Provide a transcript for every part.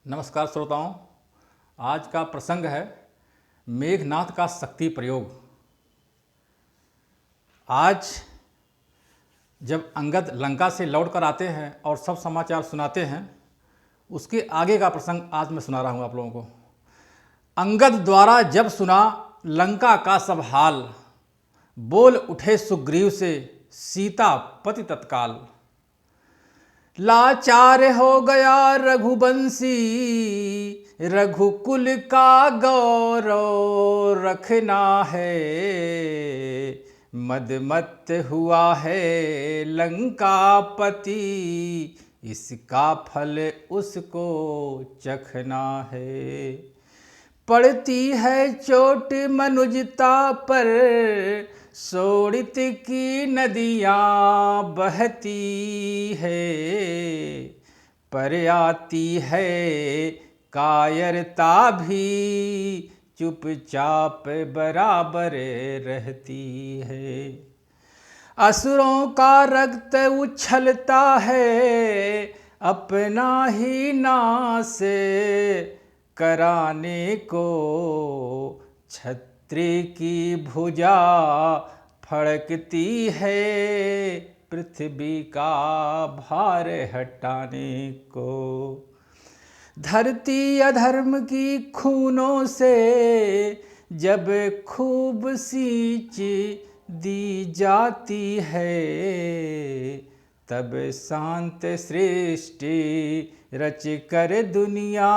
नमस्कार श्रोताओं। आज का प्रसंग है मेघनाद का शक्ति प्रयोग। आज जब अंगद लंका से लौट कर आते हैं और सब समाचार सुनाते हैं, उसके आगे का प्रसंग आज मैं सुना रहा हूँ आप लोगों को। अंगद द्वारा जब सुना लंका का सब हाल, बोल उठे सुग्रीव से सीता पति तत्काल। लाचार हो गया रघुवंशी, रघुकुल का गौरव रखना है। मदमत्त हुआ है लंकापति, इसका फल उसको चखना है। पड़ती है चोट मनुजता पर, शोणित की नदियाँ बहती है। पर आती है कायरता भी, चुपचाप बराबर रहती है। असुरों का रक्त उछलता है, अपना ही नाश कराने को। छत्री की भुजा फड़कती है, पृथ्वी का भार हटाने को। धरती अधर्म की खूनों से जब खूब सींच दी जाती है, तब शांत सृष्टि रच कर दुनिया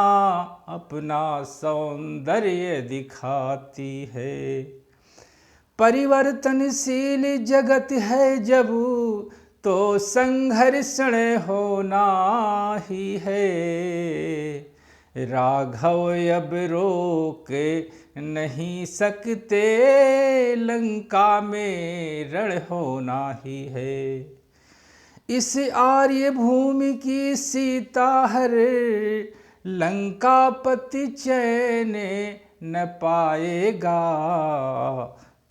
अपना सौंदर्य दिखाती है। परिवर्तनशील जगत है जब, तो संघर्षण होना ही है। राघव अब रोक नहीं सकते, लंका में रण होना ही है। इस आर्य भूमि की सीता हर, लंकापति चैन न पाएगा।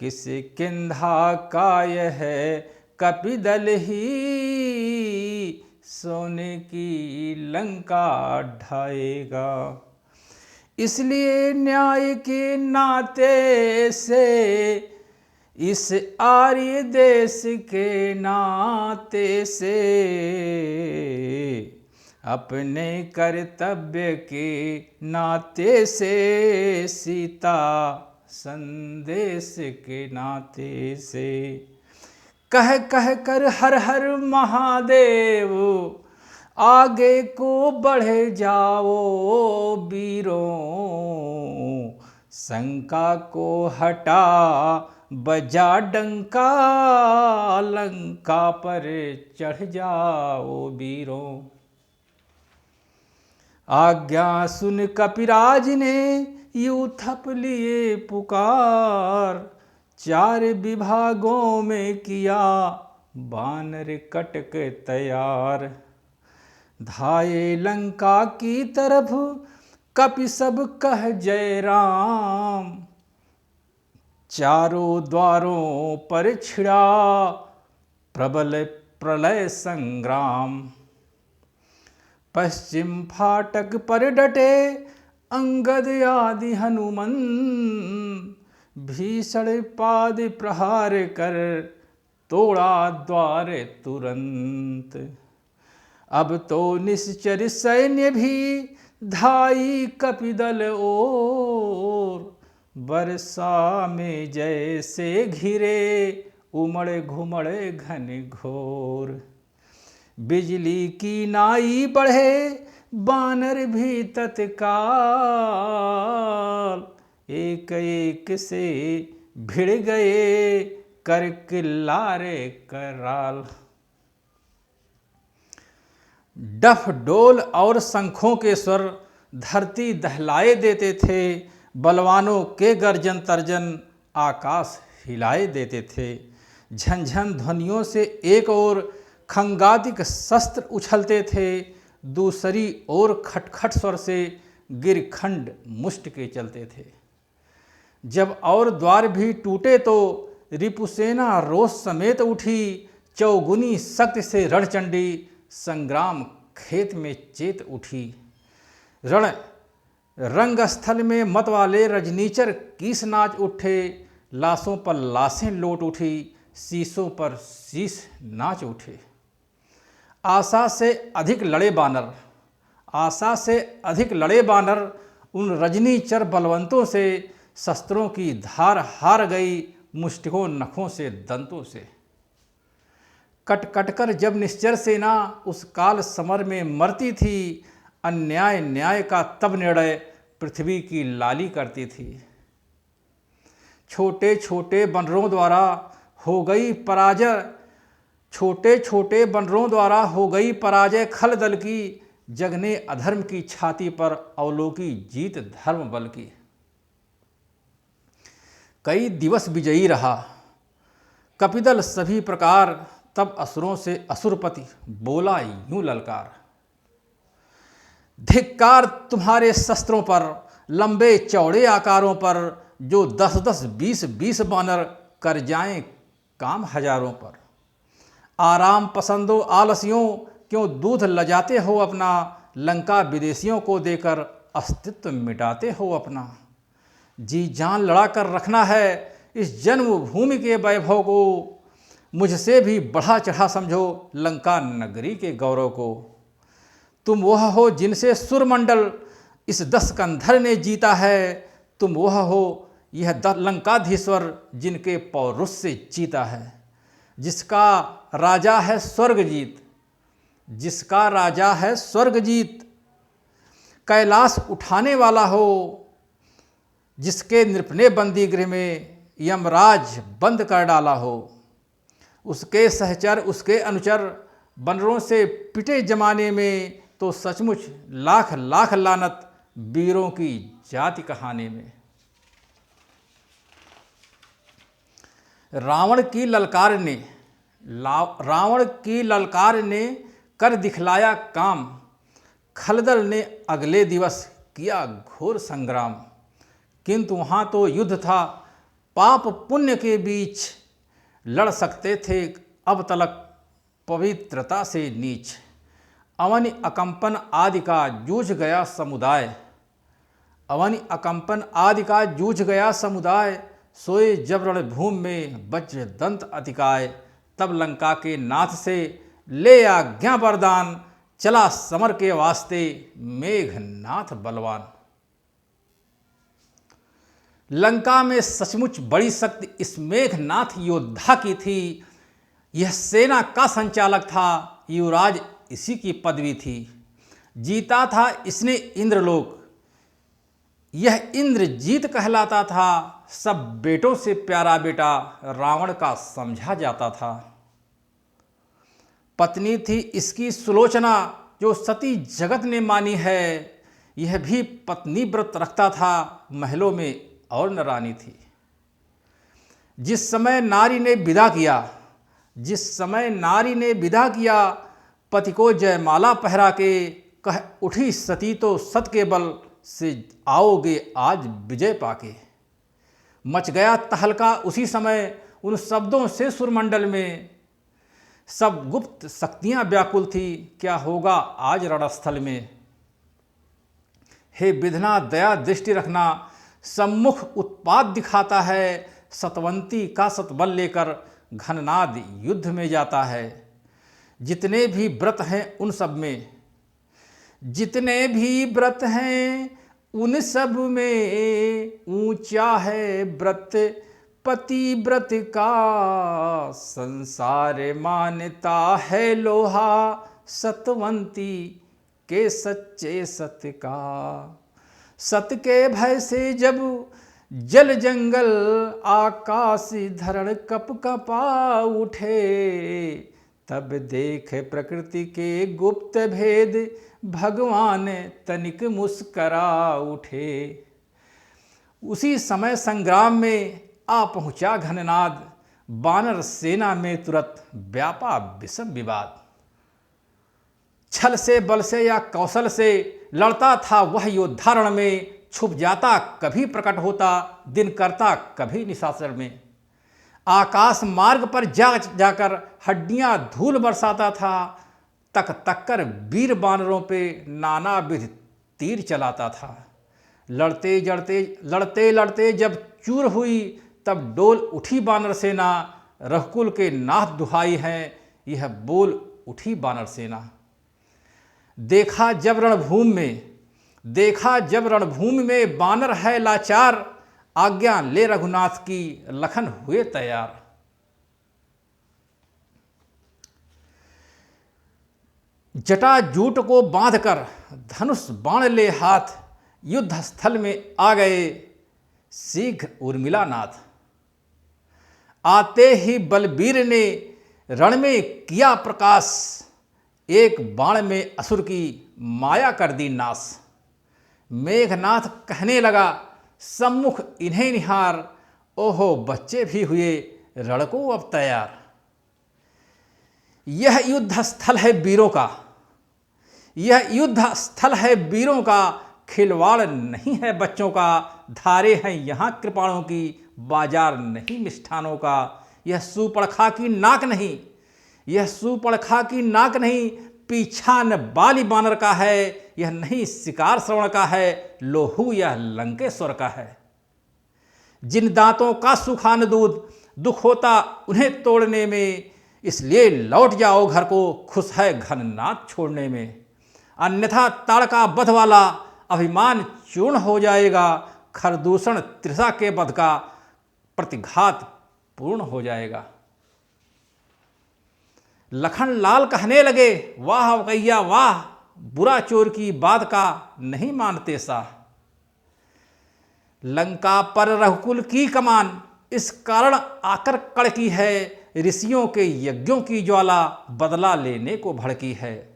किस किंधा का यह कपिदल ही, सोने की लंका ढाएगा। इसलिए न्याय के नाते से, इस आर्य देश के नाते से, अपने कर्तव्य के नाते से, सीता संदेश के नाते से, कह कह कर हर हर महादेव, आगे को बढ़े जाओ वीरों। शंका को हटा बजा डंका, लंका पर चढ़ जाओ वीरों। आज्ञा सुन कपिराज ने यूथप लिए पुकार, चार विभागों में किया बानर कटक तैयार। धाये लंका की तरफ कपि सब कह जय राम, चारों द्वारों पर छिड़ा प्रबल प्रलय संग्राम। पश्चिम फाटक पर डटे अंगद आदि हनुमन, भीषण पाद प्रहार कर तोड़ा द्वार तुरंत। अब तो निश्चर सैन्य भी धाई कपिदल ओर, वर्षा में जैसे घिरे उमड़ घुमड़ घन घोर। बिजली की नाई बढ़े बानर भी तत्काल, एक एक से भिड़ गए कर किल्लारे कराल। डफ डोल और शंखों के स्वर धरती दहलाए देते थे, बलवानों के गर्जन तर्जन आकाश हिलाए देते थे। झंझन ध्वनियों से एक ओर खंगातिक शस्त्र उछलते थे, दूसरी ओर खटखट स्वर से गिरखंड मुष्ट के चलते थे। जब और द्वार भी टूटे तो रिपुसेना रोष समेत उठी, चौगुनी शक्ति से रणचंडी संग्राम खेत में चेत उठी। रण रंगस्थल में मतवाले रजनीचर कीस नाच उठे, लाशों पर लाशें लौट उठी, शीशों पर शीश नाच उठे। आशा से अधिक लड़े बानर, आशा से अधिक लड़े बानर, उन रजनीचर बलवंतों से, शस्त्रों की धार हार गई, मुष्टिकों नखों से दंतों से। कट कट कर जब निश्चर सेना उस काल समर में मरती थी, अन्याय न्याय का तब निर्णय पृथ्वी की लाली करती थी। छोटे छोटे बंदरों द्वारा हो गई पराजय, छोटे छोटे बंदरों द्वारा हो गई पराजय खल दल की, जगने अधर्म की छाती पर अवलोकी जीत धर्म बल की। कई दिवस विजयी रहा कपिदल सभी प्रकार, तब असुरों से असुरपति बोला यूं ललकार। धिक्कार तुम्हारे शस्त्रों पर, लंबे चौड़े आकारों पर, जो 10-10 20-20 बानर कर जाएं काम हजारों पर। आराम पसंदो आलसियों, क्यों दूध लजाते हो अपना, लंका विदेशियों को देकर अस्तित्व मिटाते हो अपना। जी जान लड़ा कर रखना है इस जन्मभूमि के वैभव को, मुझसे भी बढ़ा चढ़ा समझो लंका नगरी के गौरव को। तुम वह हो जिनसे सुरमंडल इस 10 कंधर ने जीता है, तुम वह हो यह लंकाधीश्वर जिनके पौरुष से जीता है। जिसका राजा है स्वर्गजीत, जिसका राजा है स्वर्गजीत, कैलाश उठाने वाला हो, जिसके नृपने बंदी गृह में यमराज बंद कर डाला हो। उसके सहचर उसके अनुचर बंदरों से पिटे जमाने में, तो सचमुच लाख लाख लानत वीरों की जाति कहानी में। रावण की ललकार ने कर दिखलाया काम, खलदल ने अगले दिवस किया घोर संग्राम। किंतु वहाँ तो युद्ध था पाप पुण्य के बीच, लड़ सकते थे अब तलक पवित्रता से नीच। अवनि अकंपन आदि का जूझ गया समुदाय, अवनि अकंपन आदि का जूझ गया समुदाय, सोए जब रणभूमि में वज्र दंत अतिकाय। तब लंका के नाथ से ले आज्ञा वरदान, चला समर के वास्ते मेघनाथ बलवान। लंका में सचमुच बड़ी शक्ति इस मेघनाथ योद्धा की थी। यह सेना का संचालक था, युवराज इसी की पदवी थी। जीता था इसने इंद्रलोक, यह इंद्रजीत कहलाता था। सब बेटों से प्यारा बेटा रावण का समझा जाता था। पत्नी थी इसकी सुलोचना, जो सती जगत ने मानी है। यह भी पत्नी व्रत रखता था, महलों में और न रानी थी। जिस समय नारी ने विदा किया, जिस समय नारी ने विदा किया, पति को जयमाला पहरा के, कह उठी सती तो सत के बल से आओगे आज विजय पाके। मच गया तहलका उसी समय उन शब्दों से सुरमंडल में, सब गुप्त शक्तियां व्याकुल थी, क्या होगा आज रणस्थल में। हे विधना दया दृष्टि रखना, सम्मुख उत्पात दिखाता है। सतवंती का सतबल लेकर घननाद युद्ध में जाता है। जितने भी व्रत हैं उन सब में, जितने भी व्रत हैं उन सब में, ऊंचा है व्रत पतिव्रत का। संसार मानता है लोहा, सतवंती के सच्चे सत्य का। सत के भय से जब जल जंगल आकाश धरण कप कपा उठे, तब देख प्रकृति के गुप्त भेद भगवान तनिक मुस्करा उठे। उसी समय संग्राम में आ पहुंचा घननाद, बानर सेना में तुरंत व्यापा विषम विवाद। छल से बल से या कौशल से लड़ता था वह योद्धा रण में, छुप जाता कभी प्रकट होता, दिन करता कभी निशाचर में। आकाश मार्ग पर जाकर हड्डियां धूल बरसाता था, तक तक कर वीर बानरों पे नाना विध तीर चलाता था। लड़ते लड़ते लड़ते जब चूर हुई, तब डोल उठी वानर सेना। रघुकुल के नाथ दुहाई हैं, यह बोल उठी वानर सेना। देखा जब रणभूमि में वानर है लाचार, आज्ञा ले रघुनाथ की लखन हुए तैयार। जटाजूट को बांधकर धनुष बाण ले हाथ, युद्ध स्थल में आ गए शीघ्र उर्मिला नाथ। आते ही बलबीर ने रण में किया प्रकाश, एक बाण में असुर की माया कर दी नाश। मेघनाथ कहने लगा सम्मुख इन्हें निहार, ओहो बच्चे भी हुए रण को अब तैयार। यह युद्ध स्थल है वीरों का, खिलवाड़ नहीं है बच्चों का। धारे हैं यहाँ कृपाणों की, बाजार नहीं मिष्ठानों का। यह सुपड़खा की नाक नहीं, पीछा न बाली बानर का है। यह नहीं शिकार श्रवण का है, लोहू यह लंकेश्वर का है। जिन दांतों का सुखान दूध, दुख होता उन्हें तोड़ने में, इसलिए लौट जाओ घर को, खुश है घननाथ छोड़ने में। अन्यथा ताड़का बध वाला अभिमान चूर्ण हो जाएगा, खरदूषण त्रिषा के बध का प्रतिघात पूर्ण हो जाएगा। लखन लाल कहने लगे वाह वकैया वाह, बुरा चोर की बात का नहीं मानते सा। लंका पर रघुकुल की कमान, इस कारण आकर कड़की है। ऋषियों के यज्ञों की ज्वाला, बदला लेने को भड़की है।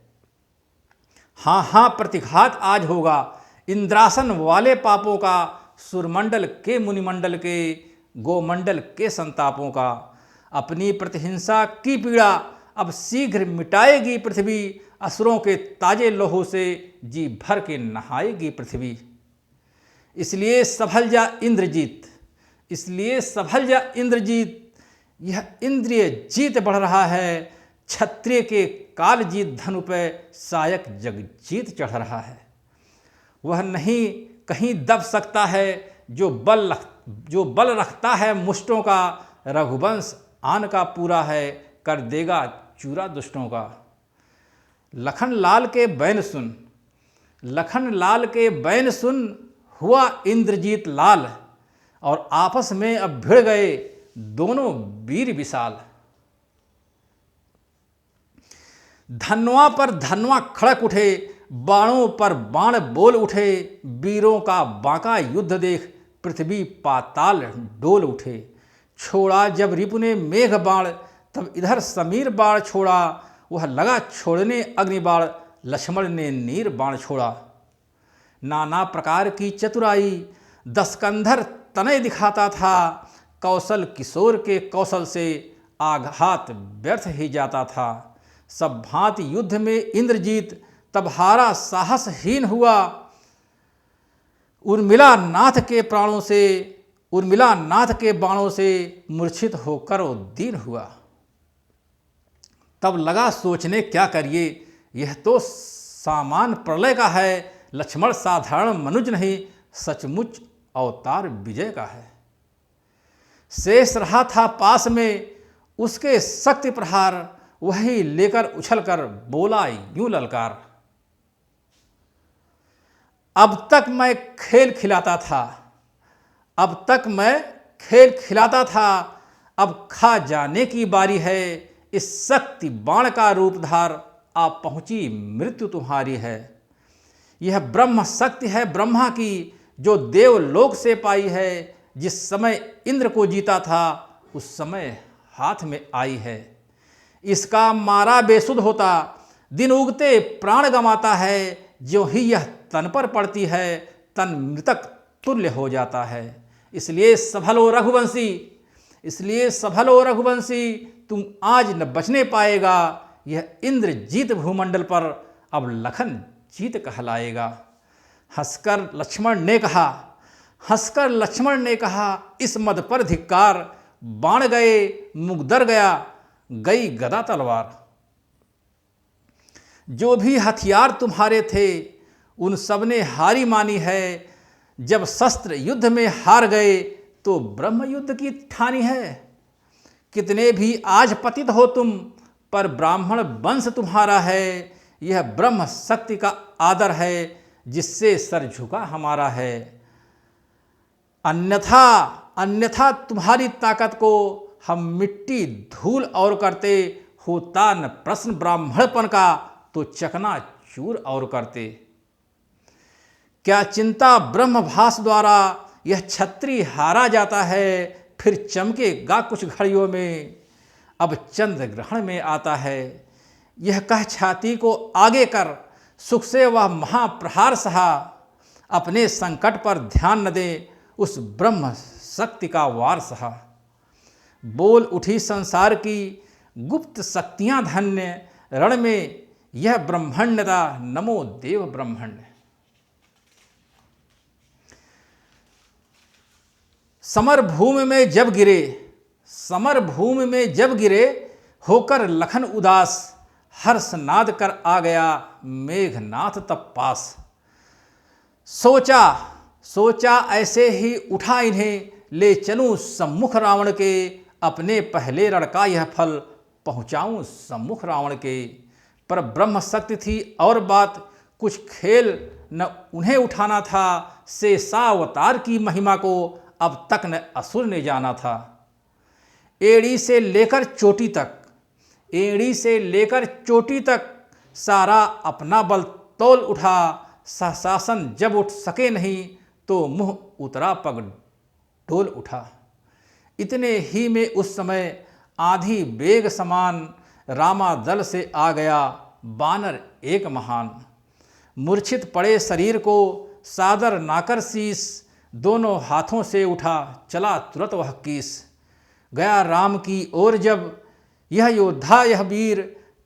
हाँ प्रतिघात आज होगा, इंद्रासन वाले पापों का, सुरमंडल के मुनिमंडल के, गोमंडल के संतापों का। अपनी प्रतिहिंसा की पीड़ा अब शीघ्र मिटाएगी पृथ्वी, असुरों के ताजे लोहों से जी भर के नहाएगी पृथ्वी। इसलिए सफल जा इंद्रजीत, यह इंद्रिय जीत बढ़ रहा है। क्षत्रिय के काल जीत धनु पे, सायक जग जीत चढ़ रहा है। वह नहीं कहीं दब सकता है, जो बल रखता है मुष्टों का। रघुवंश आन का पूरा है, कर देगा चूरा दुष्टों का। लखन लाल के बैन सुन, हुआ इंद्रजीत लाल। और आपस में अब भिड़ गए दोनों वीर विशाल। धनवा पर धनवा खड़क उठे, बाणों पर बाण बोल उठे। वीरों का बांका युद्ध देख, पृथ्वी पाताल डोल उठे। छोड़ा जब रिपु ने मेघ बाण, तब इधर समीर बाण छोड़ा। वह लगा छोड़ने अग्निबाण, लक्ष्मण ने नीर बाण छोड़ा। नाना प्रकार की चतुराई, दशकंधर तनय दिखाता था। कौशल किशोर के कौशल से, आघात व्यर्थ ही जाता था। सब भांति युद्ध में इंद्रजीत, तब हारा साहसहीन हुआ। उर्मिला नाथ के बाणों से मूर्छित होकर वो दीन हुआ। तब लगा सोचने क्या करिए, यह तो सामान प्रलय का है। लक्ष्मण साधारण मनुज नहीं, सचमुच अवतार विजय का है। शेष रहा था पास में उसके शक्ति प्रहार, वही लेकर उछलकर बोला यूं ललकार। अब तक मैं खेल खिलाता था, अब खा जाने की बारी है। इस शक्ति बाण का रूपधार, आप पहुंची मृत्यु तुम्हारी है। यह ब्रह्म शक्ति है ब्रह्मा की, जो देवलोक से पाई है। जिस समय इंद्र को जीता था, उस समय हाथ में आई है। इसका मारा बेसुध होता, दिन उगते प्राण गंवाता है। ज्यों ही यह तन पर पड़ती है, तन मृतक तुल्य हो जाता है। इसलिए सफल हो रघुवंशी, तुम आज न बचने पाएगा। यह इंद्र जीत भूमंडल पर, अब लखन जीत कहलाएगा। हंसकर लक्ष्मण ने कहा, इस मद पर धिक्कार। बाण गए मुगदर गया, गई गदा तलवार। जो भी हथियार तुम्हारे थे, उन सब ने हारी मानी है। जब शस्त्र युद्ध में हार गए तो ब्रह्म युद्ध की ठानी है। कितने भी आज पतित हो तुम, पर ब्राह्मण वंश तुम्हारा है। यह ब्रह्म शक्ति का आदर है, जिससे सर झुका हमारा है। अन्यथा अन्यथा तुम्हारी ताकत को हम मिट्टी धूल और करते। होता न प्रश्न ब्राह्मणपन का, तो चकना चूर और करते। क्या चिंता ब्रह्मभास द्वारा यह छत्री हारा जाता है। फिर चमकेगा कुछ घड़ियों में, अब चंद्र ग्रहण में आता है। यह कह छाती को आगे कर, सुख से वह महाप्रहार सहा। अपने संकट पर ध्यान न दे, उस ब्रह्म शक्ति का वार सहा। बोल उठी संसार की गुप्त शक्तियां धन्य। रण में यह ब्रह्मण्यता, नमो देव ब्रह्मण्य। समर भूमि में जब गिरे, समर भूमि में जब गिरे, होकर लखन उदास। हर्षनाद कर आ गया मेघनाथ तब पास। सोचा सोचा ऐसे ही उठा इन्हें, ले चलूं सम्मुख रावण के। अपने पहले रण का यह फल पहुँचाऊँ सम्मुख रावण के। पर ब्रह्म शक्ति थी और बात, कुछ खेल न उन्हें उठाना था। शेषावतार की महिमा को अब तक न असुर ने जाना था। एड़ी से लेकर चोटी तक, एड़ी से लेकर चोटी तक, सारा अपना बल तौल उठा। शासन जब उठ सके नहीं, तो मुँह उतरा पग डोल उठा। इतने ही में उस समय आंधी बेग समान, रामा दल से आ गया बानर एक महान। मूर्छित पड़े शरीर को सादर नाकर शीस, दोनों हाथों से उठा चला तुरंत वह कीस। गया राम की ओर जब यह योद्धा यह वीर,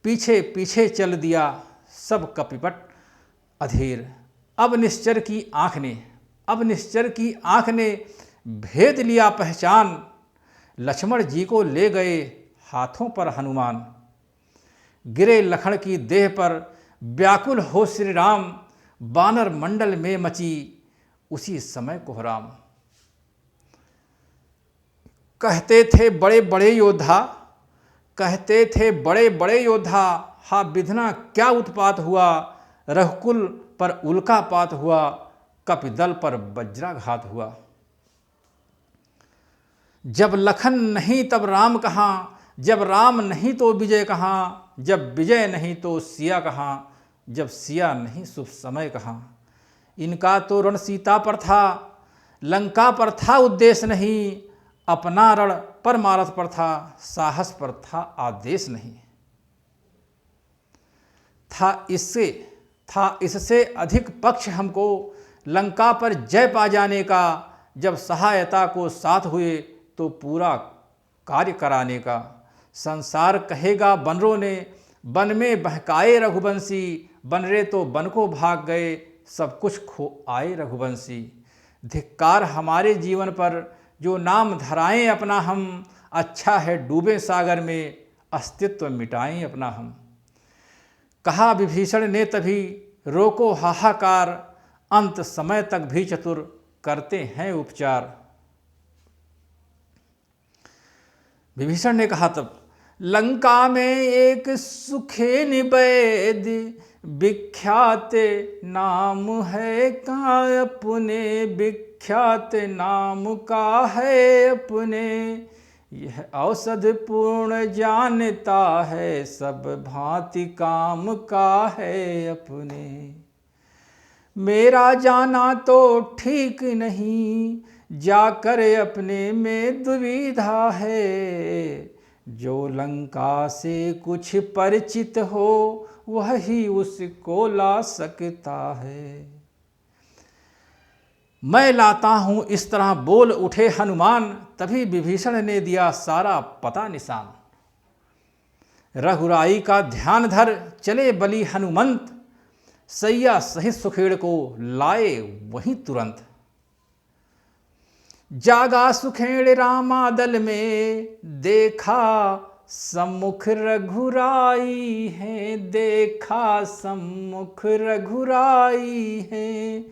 पीछे पीछे चल दिया सब कपिपट अधीर। अब निश्चर की आँख ने, अब निश्चर की आँख ने भेद लिया पहचान। लक्ष्मण जी को ले गए हाथों पर हनुमान। गिरे लखन की देह पर व्याकुल हो श्री राम। बानर मंडल में मची उसी समय कोहराम। कहते थे बड़े बड़े योद्धा, कहते थे बड़े बड़े योद्धा, हा विधना क्या उत्पात हुआ। रघुकुल पर उल्कापात हुआ, कपिदल पर वज्राघात हुआ। जब लखन नहीं तब राम कहाँ, जब राम नहीं तो विजय कहाँ। जब विजय नहीं तो सिया कहाँ, जब सिया नहीं शुभ समय कहाँ। इनका तो रण सीता पर था, लंका पर था उद्देश्य नहीं। अपना रण परमारथ पर था, साहस पर था आदेश नहीं। था इससे अधिक पक्ष हमको, लंका पर जय पा जाने का। जब सहायता को साथ हुए तो पूरा कार्य कराने का। संसार कहेगा बनरों ने, वन में बहकाए रघुवंशी। बनरे तो वन को भाग गए, सब कुछ खो आए रघुवंशी। धिक्कार हमारे जीवन पर, जो नाम धराएं अपना हम। अच्छा है डूबे सागर में, अस्तित्व मिटाएं अपना हम। कहा विभीषण ने तभी, रोको हाहाकार। अंत समय तक भी चतुर करते हैं उपचार। विभीषण ने कहा तब, लंका में एक सुखे निवेद, विख्यात नाम है का अपने। विख्यात नाम का है अपने, यह औषध पूर्ण जानता है। सब भांति काम का है अपने। मेरा जाना तो ठीक नहीं, जाकर अपने में दुविधा है। जो लंका से कुछ परिचित हो, वही उसको ला सकता है। मैं लाता हूं, इस तरह बोल उठे हनुमान। तभी विभीषण ने दिया सारा पता निशान। रघुराई का ध्यान धर चले बलि हनुमंत। सैया सहित सुखेड़ को लाए वहीं तुरंत। जागा सुखेड़ रामा दल में, देखा सम्मुख रघुराई है, देखा सम्मुख रघुराई है।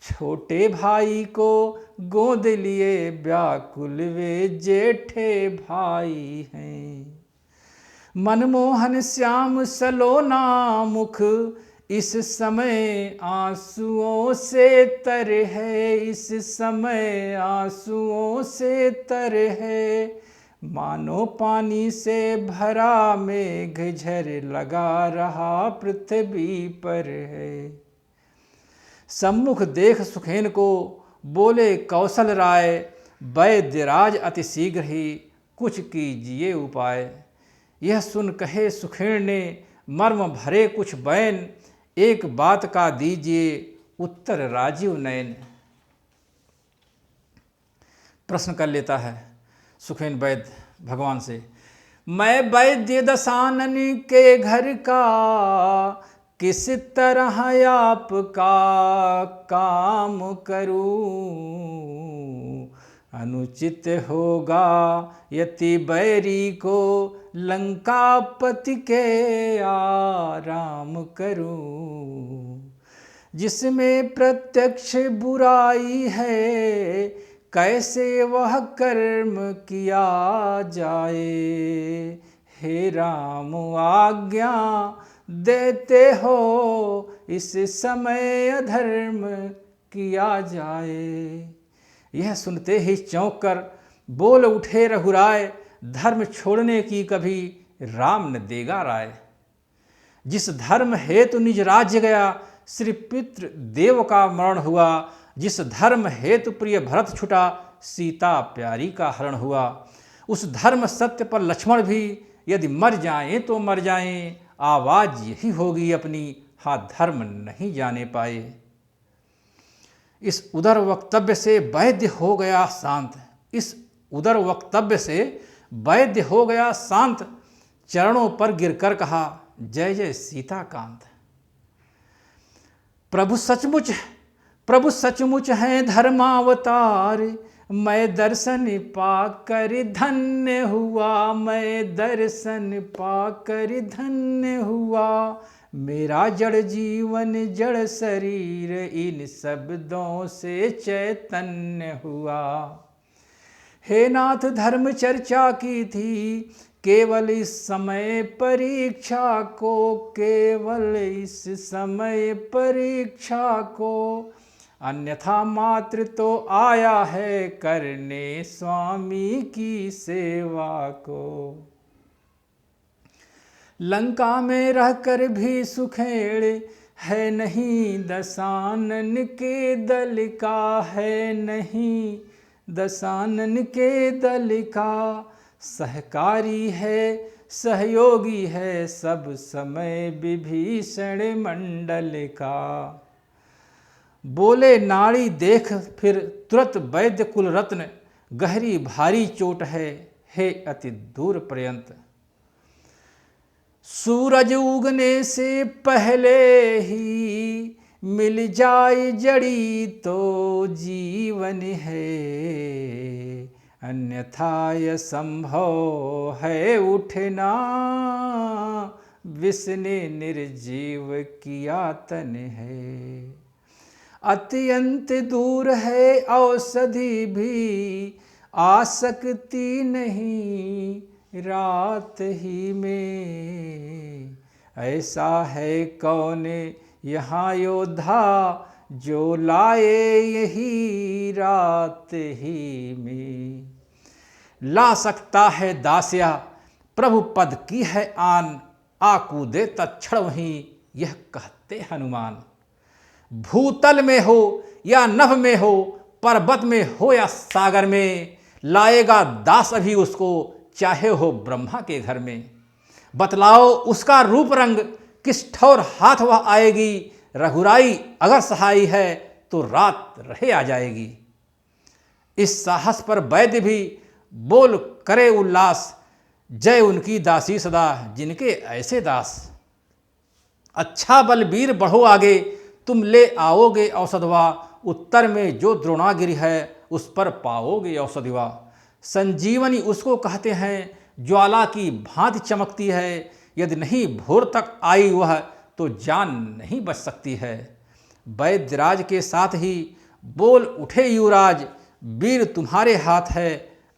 छोटे भाई को गोद लिए व्याकुल वे जेठे भाई हैं। मनमोहन श्याम सलोना मुख, इस समय आंसुओं से तर है, इस समय आंसुओं से तर है। मानो पानी से भरा मेघ झर लगा रहा पृथ्वी पर है। सम्मुख देख सुखेन को बोले कौशल राय, वैद्यराज अति शीघ्र ही कुछ कीजिए उपाय। यह सुन कहे सुखेन ने मर्म भरे कुछ बैन, एक बात का दीजिए उत्तर राजीव नयन। प्रश्न कर लेता है सुखेन वैद्य भगवान से, मैं वैद्य दशानन के घर का किस तरह आपका काम करूं। अनुचित होगा यति बैरी को लंकापति के आराम करूं। जिसमें प्रत्यक्ष बुराई है, कैसे वह कर्म किया जाए। हे राम आज्ञा देते हो, इस समय अधर्म किया जाए। यह सुनते ही चौंक कर बोल उठे रघुराय, धर्म छोड़ने की कभी राम न देगा राय। जिस धर्म हेतु निज राज्य गया, श्री पितृ देव का मरण हुआ। जिस धर्म हेतु प्रिय भरत छुटा, सीता प्यारी का हरण हुआ। उस धर्म सत्य पर लक्ष्मण भी यदि मर जाएं तो मर जाएं, आवाज यही होगी अपनी, हाँ धर्म नहीं जाने पाए। इस उदर वक्तव्य से वैद्य हो गया शांत। इस उदर वक्तव्य से वैद्य हो गया शांत। चरणों पर गिरकर कहा, जय जय सीताकांत। प्रभु सचमुच हैं धर्मावतार, मैं दर्शन पाकर धन्य हुआ। मैं दर्शन पाकर धन्य हुआ। मेरा जड़ जीवन जड़ शरीर, इन शब्दों से चैतन्य हुआ। हे नाथ धर्म चर्चा की थी, केवल इस समय परीक्षा को। केवल इस समय परीक्षा को, अन्यथा मात्र तो आया है करने स्वामी की सेवा को। लंका में रहकर भी सुखेड़ है नहीं, दशानन के दल का है नहीं। दशानन के दल का सहकारी है, सहयोगी है सब समय विभीषण मंडल का। बोले नाड़ी देख फिर तुरंत वैद्य कुल रत्न, गहरी भारी चोट है अति दूर पर्यंत। सूरज उगने से पहले ही मिल जाए जड़ी तो जीवन है। अन्यथा यह संभव है उठना, विष ने निर्जीव किया तन है। अत्यंत दूर है औषधि भी, आ सकती नहीं रात ही में। ऐसा है कौन यहाँ योद्धा, जो लाए यही रात ही में। ला सकता है दास्या, प्रभु पद की है आन। आकूदे तत्क्षण वहीं, यह कहते हनुमान। भूतल में हो या नभ में हो, पर्वत में हो या सागर में, लाएगा दास अभी उसको, चाहे हो ब्रह्मा के घर में। बतलाओ उसका रूप रंग, किस ठौर हाथ वह आएगी। रघुराई अगर सहाई है तो रात रहे आ जाएगी। इस साहस पर वैद्य भी बोल करे उल्लास, जय उनकी दासी सदा जिनके ऐसे दास। अच्छा बलबीर बढ़ो आगे, तुम ले आओगे औषधवा। उत्तर में जो द्रोणागिरि है, उस पर पाओगे औषधिवा। संजीवनी उसको कहते हैं, ज्वाला की भांति चमकती है, यदि नहीं भोर तक आई वह तो जान नहीं बच सकती है। वैद्यराज के साथ ही बोल उठे युवराज, वीर तुम्हारे हाथ है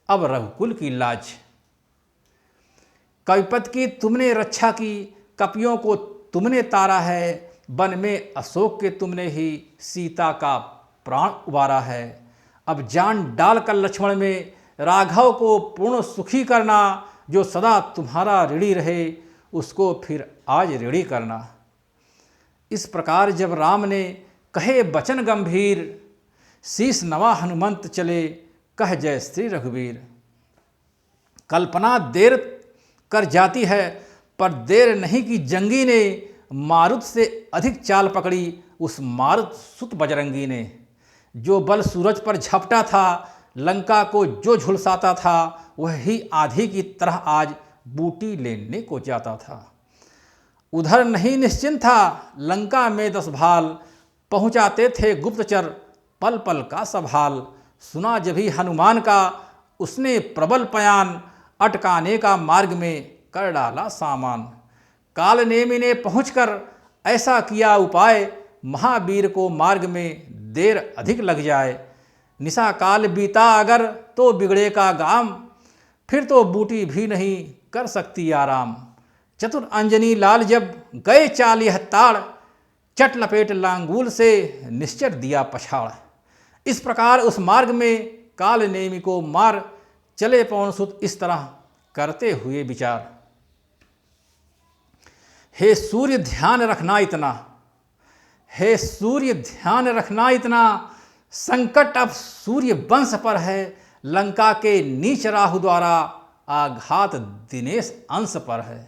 अब रघुकुल की लाज। कविपत की तुमने रक्षा की, कपियों को तुमने तारा है, वन में अशोक के तुमने ही सीता का प्राण उबारा है। अब जान डालकर लक्ष्मण में राघव को पूर्ण सुखी करना, जो सदा तुम्हारा ऋणी रहे उसको फिर आज ऋणी करना। इस प्रकार जब राम ने कहे वचन गंभीर, शीश नवा हनुमंत चले कह जय श्री रघुवीर। कल्पना देर कर जाती है पर देर नहीं कि जंगी ने, मारुत से अधिक चाल पकड़ी उस मारुत सुत बजरंगी ने। जो बल सूरज पर झपटा था, लंका को जो झुलसाता था, वही आंधी की तरह आज बूटी लेने को जाता था। उधर नहीं निश्चिंत था लंका में 10 भाल, पहुँचाते थे गुप्तचर पल पल का संभाल। सुना जभी हनुमान का उसने प्रबल पयान, अटकाने का मार्ग में कर डाला सामान। काल नेमि ने पहुँचकर ऐसा किया उपाय, महावीर को मार्ग में देर अधिक लग जाए। निशा काल बीता अगर तो बिगड़े का गाम, फिर तो बूटी भी नहीं कर सकती आराम। चतुर अंजनी लाल जब गए चाल यह ताड़, चट लपेट लांगूल से निश्चर दिया पछाड़। इस प्रकार उस मार्ग में काल नेमि को मार चले पवनसुत इस तरह करते हुए विचार। हे सूर्य ध्यान रखना इतना, हे सूर्य ध्यान रखना इतना, संकट अब सूर्य वंश पर है, लंका के नीच राहु द्वारा आघात दिनेश अंश पर है।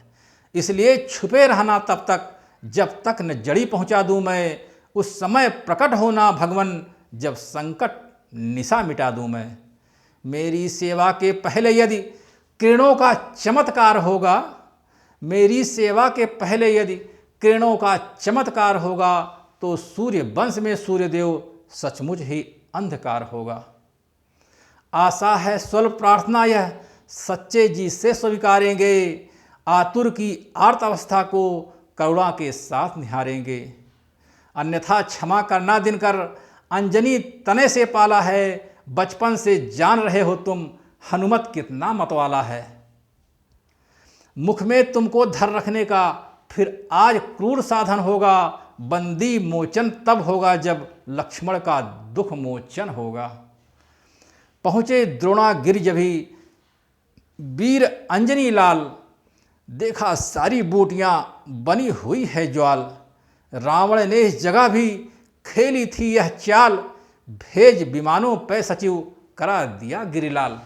इसलिए छुपे रहना तब तक जब तक न जड़ी पहुंचा दूं मैं, उस समय प्रकट होना भगवन जब संकट निशा मिटा दूं मैं। मेरी सेवा के पहले यदि किरणों का चमत्कार होगा, मेरी सेवा के पहले यदि किरणों का चमत्कार होगा, तो सूर्य वंश में सूर्यदेव सचमुच ही अंधकार होगा। आशा है स्वल्प प्रार्थना यह सच्चे जी से स्वीकारेंगे, आतुर की आर्त अवस्था को करुणा के साथ निहारेंगे। अन्यथा क्षमा करना दिनकर, अंजनी तने से पाला है, बचपन से जान रहे हो तुम हनुमत कितना मतवाला है। मुख में तुमको धर रखने का फिर आज क्रूर साधन होगा, बंदी मोचन तब होगा जब लक्ष्मण का दुख मोचन होगा। पहुँचे द्रोणागिरि जभी वीर अंजनी लाल, देखा सारी बूटियाँ बनी हुई है ज्वाल। रावण ने इस जगह भी खेली थी यह चाल, भेज विमानों पे सचिव करा दिया गिरिलाल।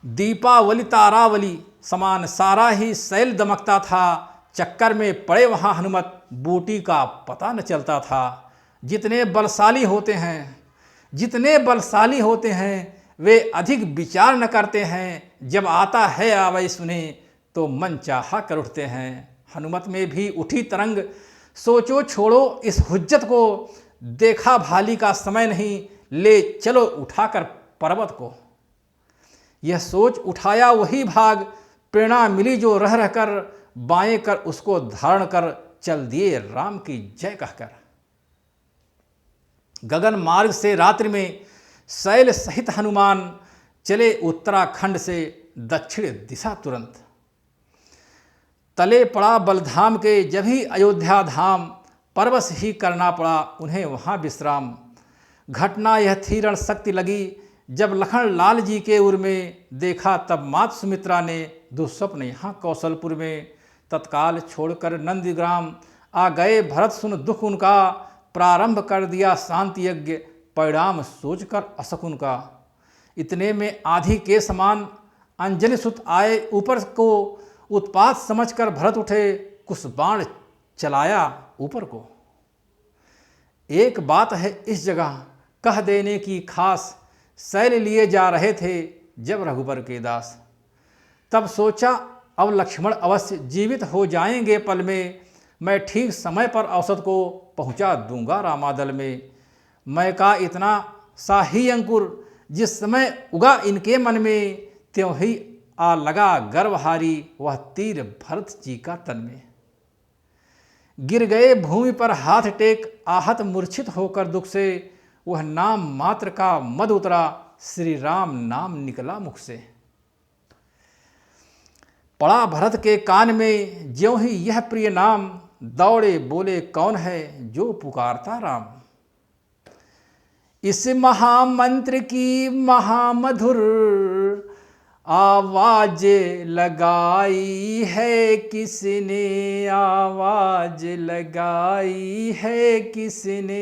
दीपावली तारावली समान सारा ही शैल दमकता था, चक्कर में पड़े वहाँ हनुमत बूटी का पता न चलता था। जितने बलशाली होते हैं वे अधिक विचार न करते हैं, जब आता है आवै सुने तो मन चाहा कर उठते हैं। हनुमत में भी उठी तरंग, सोचो छोड़ो इस हुज्जत को, देखा भाली का समय नहीं, ले चलो उठाकर पर्वत को। यह सोच उठाया वही भाग, प्रेरणा मिली जो रह रहकर, बाएं कर उसको धारण कर चल दिए राम की जय कहकर। गगन मार्ग से रात्रि में शैल सहित हनुमान, चले उत्तराखंड से दक्षिण दिशा तुरंत। तले पड़ा बलधाम के जब ही अयोध्या धाम, परवश ही करना पड़ा उन्हें वहाँ विश्राम। घटना यह थी रण शक्ति लगी, जब लखन लाल जी के उर में, देखा तब मात सुमित्रा ने दुस्वप्न यहाँ कौशलपुर में। तत्काल छोड़कर नंदीग्राम आ गए भरत, सुन दुख उनका, प्रारंभ कर दिया शांति यज्ञ, परिणाम सोचकर अशकुन का। इतने में आंधी के समान अंजनी सुत आए ऊपर को, उत्पात समझकर भरत उठे, कुछ बाण चलाया ऊपर को। एक बात है इस जगह कह देने की खास, शैल लिए जा रहे थे जब रघुबर के दास। तब सोचा अब लक्ष्मण अवश्य जीवित हो जाएंगे पल में, मैं ठीक समय पर औसत को पहुंचा दूंगा रामादल में। मैं का इतना सा ही अंकुर जिस समय उगा इनके मन में, त्यों ही आ लगा गर्वहारी वह तीर भरत जी का तन में। गिर गए भूमि पर हाथ टेक, आहत मूर्छित होकर दुख से, वह नाम मात्र का मद उतरा, श्री राम नाम निकला मुख से। पड़ा भरत के कान में ज्यों ही यह प्रिय नाम, दौड़े बोले कौन है जो पुकारता राम। इस महामंत्र की महामधुर आवाज लगाई है किसने, आवाज लगाई है किसने,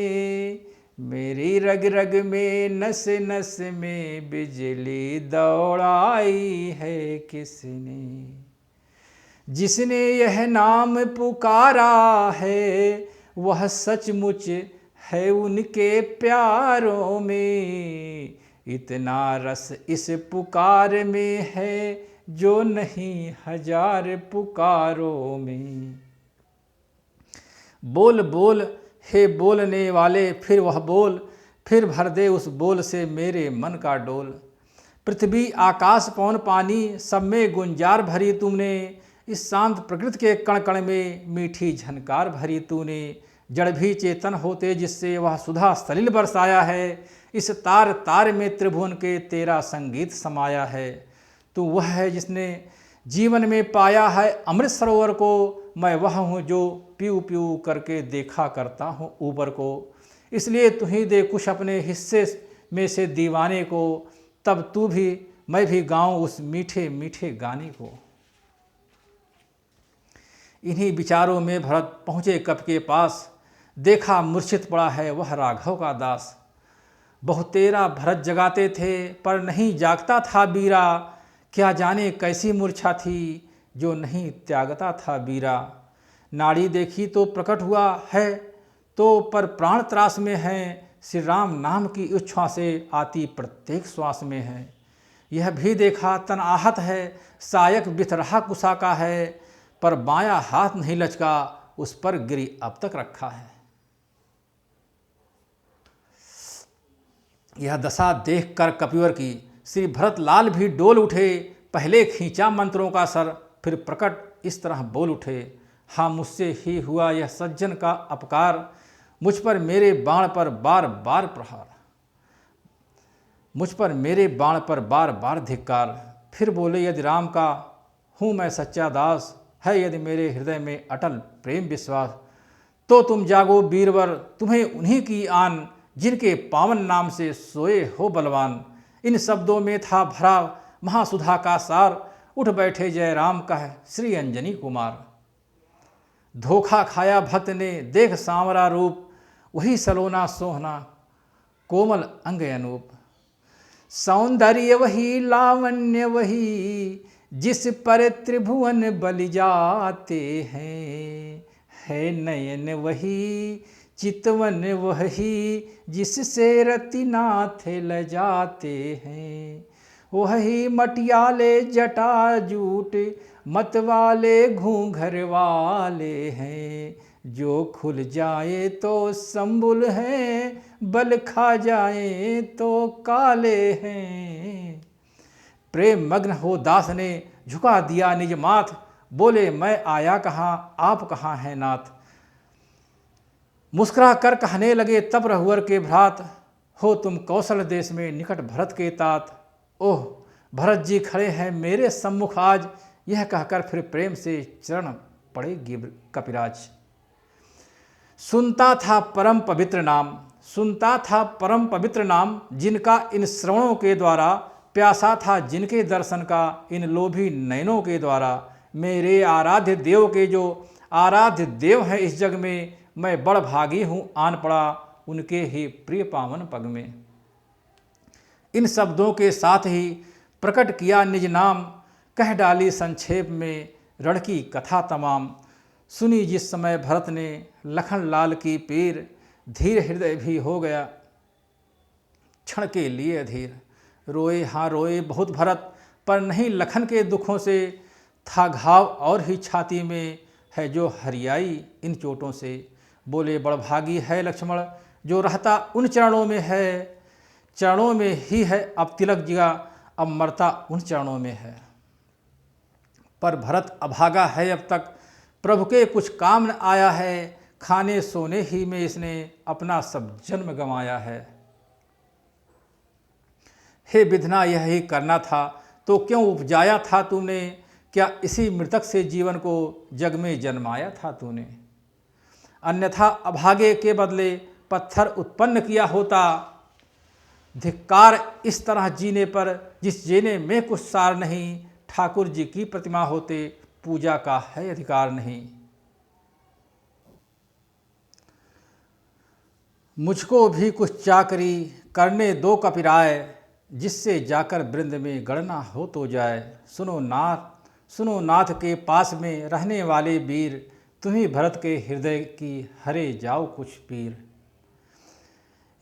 मेरी रग रग में नस नस में बिजली दौड़ाई है किसने। जिसने यह नाम पुकारा है वह सचमुच है उनके प्यारों में, इतना रस इस पुकार में है जो नहीं हजार पुकारों में। बोल बोल हे बोलने वाले फिर वह बोल, फिर भर दे उस बोल से मेरे मन का डोल। पृथ्वी आकाश पवन पानी सब में गुंजार भरी तुमने, इस शांत प्रकृति के कण कण में मीठी झनकार भरी तूने। जड़ भी चेतन होते जिससे वह सुधा सलिल बरसाया है, इस तार तार में त्रिभुवन के तेरा संगीत समाया है। तू वह है जिसने जीवन में पाया है अमृत सरोवर को, मैं वह हूँ जो पीऊ पीऊ करके देखा करता हूँ ऊपर को। इसलिए तू ही दे कुछ अपने हिस्से में से दीवाने को, तब तू भी मैं भी गाऊँ उस मीठे मीठे गाने को। इन्हीं विचारों में भरत पहुँचे कपि के पास, देखा मूर्छित पड़ा है वह राघव का दास। बहुतेरा भरत जगाते थे पर नहीं जागता था बीरा, क्या जाने कैसी मूर्छा थी जो नहीं त्यागता था बीरा। नाड़ी देखी तो प्रकट हुआ है तो पर प्राण त्रास में है, श्री राम नाम की इच्छा से आती प्रत्येक श्वास में है। यह भी देखा तन आहत है सायक बिथ रहा कुसा का है, पर बायां हाथ नहीं लचका उस पर गिरी अब तक रखा है। यह दशा देखकर कपिवर की श्री भरत लाल भी डोल उठे, पहले खींचा मंत्रों का सर फिर प्रकट इस तरह बोल उठे। हाँ मुझसे ही हुआ यह सज्जन का अपकार, मुझ पर मेरे बाण पर बार बार प्रहार, मुझ पर मेरे बाण पर बार बार धिक्कार। फिर बोले यदि राम का हूँ मैं सच्चा दास, है यदि मेरे हृदय में अटल प्रेम विश्वास, तो तुम जागो वीरवर तुम्हें उन्हीं की आन, जिनके पावन नाम से सोए हो बलवान। इन शब्दों में था भरा महासुधा का सार, उठ बैठे जय राम कह श्री अंजनी कुमार। धोखा खाया भक्त ने देख सांवरा रूप, वही सलोना सोहना कोमल अंग अनूप। सौंदर्य वही लावण्य वही, जिस पर त्रिभुवन बलि जाते हैं, है नयन वही चितवन वही, जिससे रतिनाथ ल जाते हैं। वही मटियाले जटा जूट मतवाले घूंघर वाले हैं, जो खुल जाए तो संबुल हैं, बल खा जाए तो काले हैं। प्रेम मग्न हो दास ने झुका दिया निज माथ, बोले मैं आया कहाँ आप कहाँ हैं नाथ। मुस्कुरा कर कहने लगे तब रघुवर के भ्रात, हो तुम कौशल देश में निकट भरत के तात। ओह भरत जी खड़े हैं मेरे सम्मुख आज, यह कहकर फिर प्रेम से चरण पड़े कपिराज। सुनता था परम पवित्र नाम, सुनता था परम पवित्र नाम, जिनका इन श्रवणों के द्वारा, प्यासा था जिनके दर्शन का इन लोभी नयनों के द्वारा। मेरे आराध्य देव के जो आराध्य देव हैं इस जग में, मैं बड़ भागी हूँ आन पड़ा उनके ही प्रिय पावन पग में। इन शब्दों के साथ ही प्रकट किया निज नाम, कह डाली संक्षेप में रण की कथा तमाम। सुनी जिस समय भरत ने लखन लाल की पीर, धीर हृदय भी हो गया क्षण के लिए अधीर। रोए हाँ रोए बहुत भरत, पर नहीं लखन के दुखों से, था घाव और ही छाती में है जो हरियाई इन चोटों से। बोले बड़भागी है लक्ष्मण जो रहता उन चरणों में है, चरणों में ही है अब तिलक जिया, अब मरता उन चरणों में है। पर भरत अभागा है अब तक, प्रभु के कुछ काम न आया है, खाने सोने ही में इसने अपना सब जन्म गंवाया है। हे विधना यही करना था तो क्यों उपजाया था तूने, क्या इसी मृतक से जीवन को जग में जन्माया था तूने। अन्यथा अभागे के बदले पत्थर उत्पन्न किया होता, धिक्कार इस तरह जीने पर जिस जीने में कुछ सार नहीं, ठाकुर जी की प्रतिमा होते पूजा का है अधिकार नहीं। मुझको भी कुछ चाकरी करने दो कपिराय, जिससे जाकर वृंद में गणना हो तो जाए। सुनो नाथ के पास में रहने वाले वीर, तुम्ही भरत के हृदय की हरे जाओ कुछ पीर।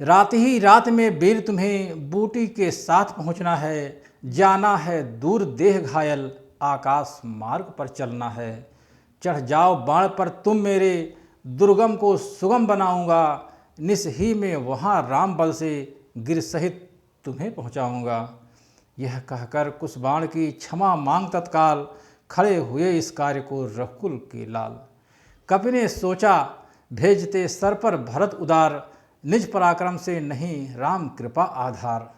रात ही रात में वीर तुम्हें बूटी के साथ पहुंचना है, जाना है दूर देह घायल, आकाश मार्ग पर चलना है। चढ़ जाओ बाण पर तुम मेरे, दुर्गम को सुगम बनाऊंगा, निस ही में वहाँ राम बल से गिर सहित तुम्हें पहुँचाऊँगा। यह कहकर कुछ बाण की क्षमा मांग तत्काल, खड़े हुए इस कार्य को रघुकुल के लाल। कपि ने सोचा भेजते सर पर भरत उदार, निज पराक्रम से नहीं राम कृपा आधार।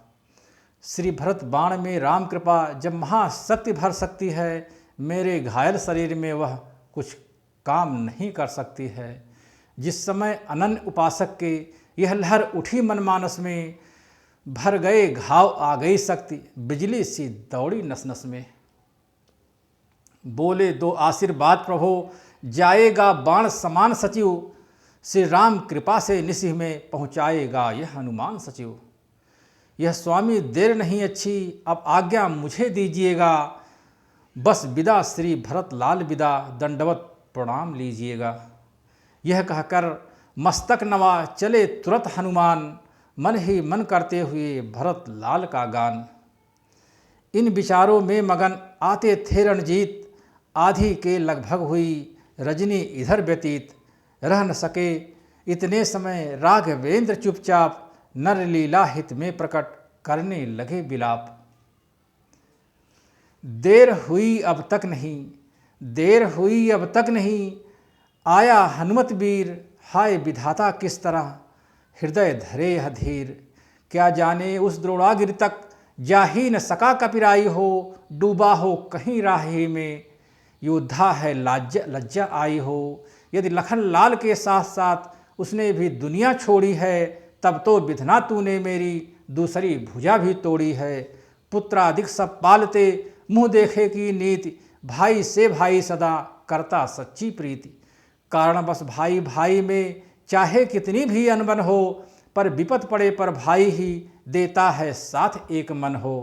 श्री भरत बाण में राम कृपा जब महाशक्ति भर सकती है, मेरे घायल शरीर में वह कुछ काम नहीं कर सकती है। जिस समय अनन्य उपासक के यह लहर उठी मनमानस में, भर गए घाव आ गई शक्ति, बिजली सी दौड़ी नस नस में। बोले दो आशीर्वाद प्रभो, जाएगा बाण समान सचिव, श्री राम कृपा से निसिह में पहुँचाएगा यह हनुमान सचिव। यह स्वामी देर नहीं अच्छी, अब आज्ञा मुझे दीजिएगा, बस विदा श्री भरत लाल विदा, दंडवत प्रणाम लीजिएगा। यह कहकर मस्तक नवा चले तुरंत हनुमान, मन ही मन करते हुए भरत लाल का गान। इन विचारों में मगन आते थे रणजीत, आधी के लगभग हुई रजनी इधर व्यतीत। रह न सके इतने समय राघवेंद्र चुपचाप, नर लीला हित में प्रकट करने लगे विलाप। देर हुई अब तक नहीं, आया हनुमत वीर, हाय विधाता किस तरह हृदय धरे यह धीर। क्या जाने उस द्रोणागिरि तक जा ही न सका कपिराई हो, डूबा हो कहीं राही में, योद्धा है लज्जा आई हो। यदि लखन लाल के साथ साथ उसने भी दुनिया छोड़ी है, तब तो विधना तूने मेरी दूसरी भुजा भी तोड़ी है। पुत्राधिक सब पालते मुँह देखे की नीति, भाई से भाई सदा करता सच्ची प्रीति। कारण बस भाई भाई में चाहे कितनी भी अनबन हो, पर विपत पड़े पर भाई ही देता है साथ एक मन हो।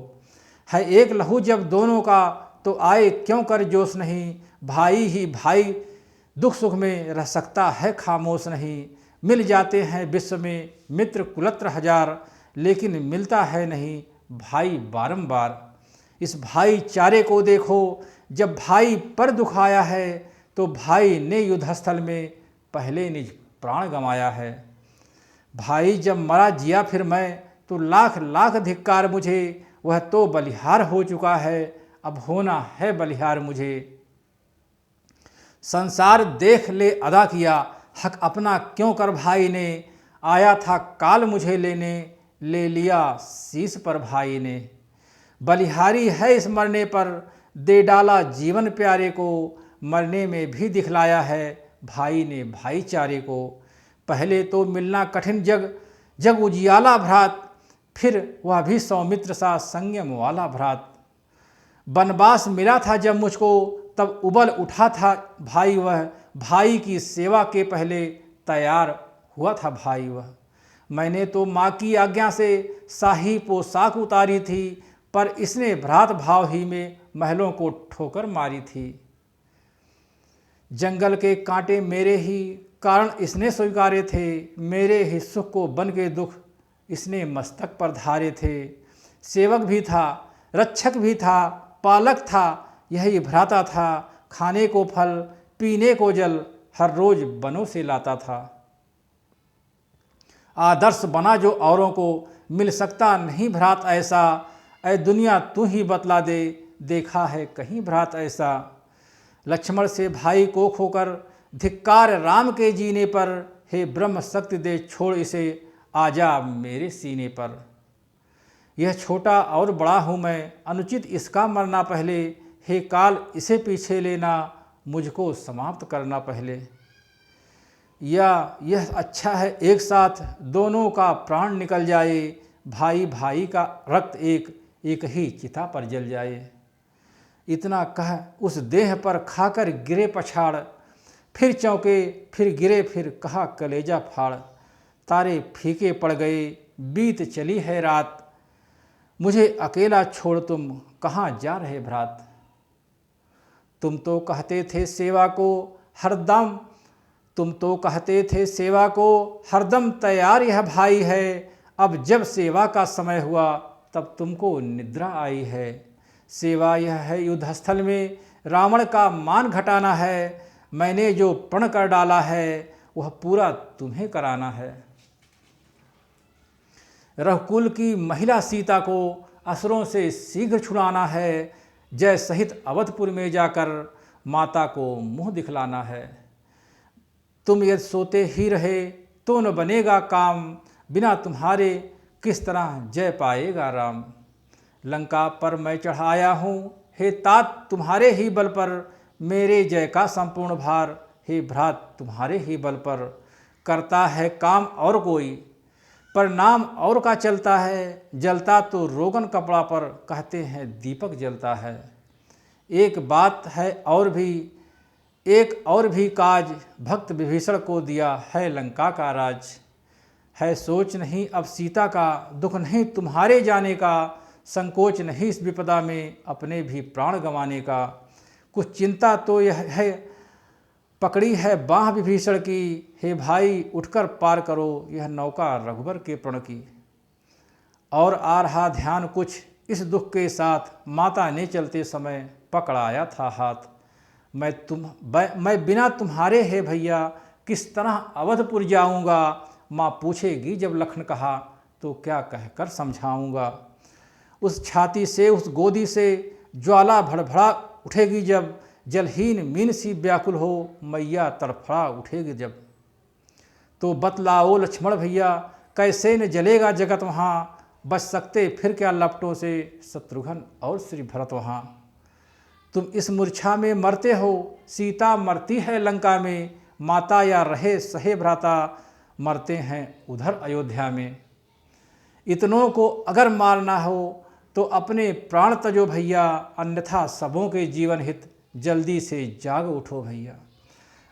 है एक लहू जब दोनों का, तो आए क्यों कर जोश नहीं, भाई ही भाई दुख सुख में रह सकता है खामोश नहीं। मिल जाते हैं विश्व में मित्र कुलत्र हजार, लेकिन मिलता है नहीं भाई बारंबार। इस भाईचारे को देखो, जब भाई पर दुख आया है, तो भाई ने युद्धस्थल में पहले निज प्राण गंवाया है। भाई जब मरा जिया फिर मैं, तो लाख लाख धिक्कार मुझे, वह तो बलिहार हो चुका है, अब होना है बलिहार मुझे। संसार देख ले अदा किया, हक अपना क्यों कर भाई ने, आया था काल मुझे लेने, ले लिया शीश पर भाई ने। बलिहारी है इस मरने पर, दे डाला जीवन प्यारे को, मरने में भी दिखलाया है भाई ने भाईचारे को। पहले तो मिलना कठिन जग उजियाला भ्रात, फिर वह भी सौमित्र सा संयम वाला भ्रात। बनवास मिला था जब मुझको, तब उबल उठा था भाई वह, भाई की सेवा के पहले तैयार हुआ था भाई वह। मैंने तो माँ की आज्ञा से शाही पोशाक उतारी थी, पर इसने भ्रात भाव ही में महलों को ठोकर मारी थी। जंगल के कांटे मेरे ही कारण इसने स्वीकारे थे, मेरे ही सुख को बन के दुख इसने मस्तक पर धारे थे। सेवक भी था, रक्षक भी था, पालक था, यही भ्राता था। खाने को फल, पीने को जल, हर रोज बनों से लाता था। आदर्श बना जो औरों को, मिल सकता नहीं भ्रात ऐसा। ऐ दुनिया तू ही बतला दे, देखा है कहीं भ्रात ऐसा। लक्ष्मण से भाई को खोकर धिक्कार राम के जीने पर, हे ब्रह्म शक्ति दे छोड़ इसे, आजा मेरे सीने पर। यह छोटा और बड़ा हूँ मैं, अनुचित इसका मरना पहले, हे काल इसे पीछे लेना, मुझको समाप्त करना पहले। या यह अच्छा है एक साथ दोनों का प्राण निकल जाए, भाई भाई का रक्त एक एक ही चिता पर जल जाए। इतना कह उस देह पर खाकर गिरे पछाड़, फिर चौंके फिर गिरे फिर कहा कलेजा फाड़। तारे फीके पड़ गए बीत चली है रात, मुझे अकेला छोड़ तुम कहाँ जा रहे भ्रात। तुम तो कहते थे सेवा को हरदम, तुम तो कहते थे सेवा को हरदम तैयार यह भाई है। अब जब सेवा का समय हुआ तब तुमको निद्रा आई है। सेवा यह है युद्धस्थल में रावण का मान घटाना है। मैंने जो प्रण कर डाला है वह पूरा तुम्हें कराना है। रघुकुल की महिला सीता को असुरों से शीघ्र छुड़ाना है। जय सहित अवधपुर में जाकर माता को मुँह दिखलाना है। तुम यदि सोते ही रहे तो न बनेगा काम, बिना तुम्हारे किस तरह जय पाएगा राम। लंका पर मैं चढ़ाया हूँ हे तात तुम्हारे ही बल पर, मेरे जय का संपूर्ण भार हे भ्रात तुम्हारे ही बल पर। करता है काम और कोई पर नाम और का चलता है, जलता तो रोगन कपड़ा पर कहते हैं दीपक जलता है। एक बात है और भी, एक और भी काज, भक्त विभीषण को दिया है लंका का राज। है सोच नहीं अब सीता का, दुख नहीं तुम्हारे जाने का, संकोच नहीं इस विपदा में अपने भी प्राण गंवाने का। कुछ चिंता तो यह है पकड़ी है बाह विभीषण की, हे भाई उठकर पार करो यह नौका रघुबर के प्रण की। और आ रहा ध्यान कुछ इस दुख के साथ, माता ने चलते समय पकड़ाया था हाथ। मैं बिना तुम्हारे है भैया किस तरह अवधपुर जाऊंगा। माँ पूछेगी जब लखन कहा तो क्या कहकर समझाऊंगा। उस छाती से उस गोदी से ज्वाला भड़भड़ा उठेगी जब, जलहीन मीन सी व्याकुल हो मैया तड़फड़ा उठेगी जब। तो बतलाओ लक्ष्मण भैया कैसे न जलेगा जगत वहाँ, बच सकते फिर क्या लपटों से शत्रुघ्न और श्री भरत वहाँ। तुम इस मूर्छा में मरते हो, सीता मरती है लंका में, माता या रहे सहे भ्राता मरते हैं उधर अयोध्या में। इतनों को अगर मारना हो तो अपने प्राण तजो भैया, अन्यथा सबों के जीवन हित जल्दी से जाग उठो भैया।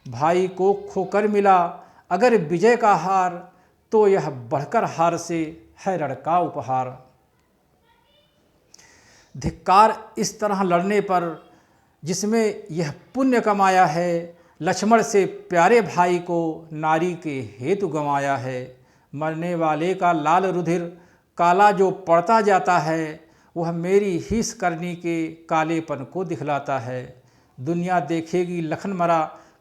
भाई को खोकर मिला अगर विजय का हार, तो यह बढ़कर हार से है रण उपहार। धिक्कार इस तरह लड़ने पर जिसमें यह पुण्य कमाया है, लक्ष्मण से प्यारे भाई को नारी के हेतु गंवाया है। मरने वाले का लाल रुधिर काला जो पड़ता जाता है, वह मेरी हिस करनी के कालेपन को दिखलाता है। दुनिया देखेगी लखन मरा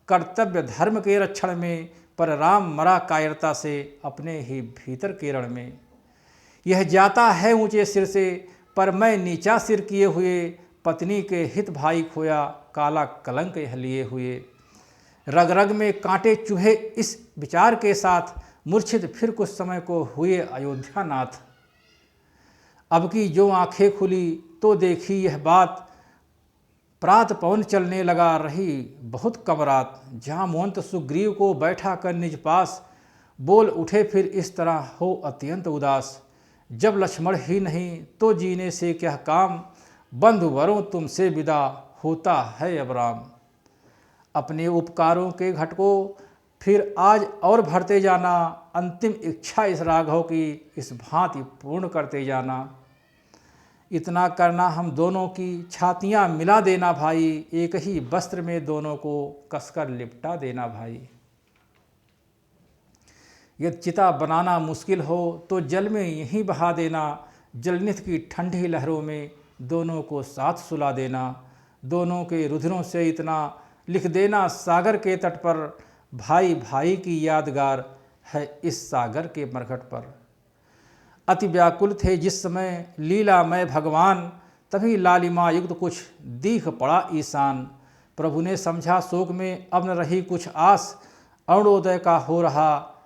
कर्तव्य धर्म के रक्षण में, पर राम मरा कायरता से अपने ही भीतर के रण में। यह जाता है ऊंचे सिर से पर मैं नीचा सिर किए हुए, पत्नी के हित भाई खोया काला कलंक यह लिए हुए। रग रग में कांटे चूहे इस विचार के साथ, मूर्छित फिर कुछ समय को हुए अयोध्या नाथ। अब की जो आंखें खुली तो देखी यह बात, प्रात पवन चलने लगा रही बहुत कम रात। जामवंत सुग्रीव को बैठा कर निज पास, बोल उठे फिर इस तरह हो अत्यंत उदास। जब लक्ष्मण ही नहीं तो जीने से क्या काम, बंधुवरों तुमसे विदा होता है अब राम। अपने उपकारों के घट को फिर आज और भरते जाना, अंतिम इच्छा इस राघव की इस भांति पूर्ण करते जाना। इतना करना हम दोनों की छातियाँ मिला देना भाई, एक ही वस्त्र में दोनों को कसकर लिपटा देना भाई। यदि चिता बनाना मुश्किल हो तो जल में यहीं बहा देना, जलनित की ठंडी लहरों में दोनों को साथ सुला देना। दोनों के रुधिरों से इतना लिख देना सागर के तट पर, भाई भाई की यादगार है इस सागर के मरघट पर। अति व्याकुल थे जिस समय लीलामय भगवान, तभी लालिमा युक्त कुछ दीख पड़ा ईशान। प्रभु ने समझा शोक में अब न रही कुछ आस, अरुणोदय का हो रहा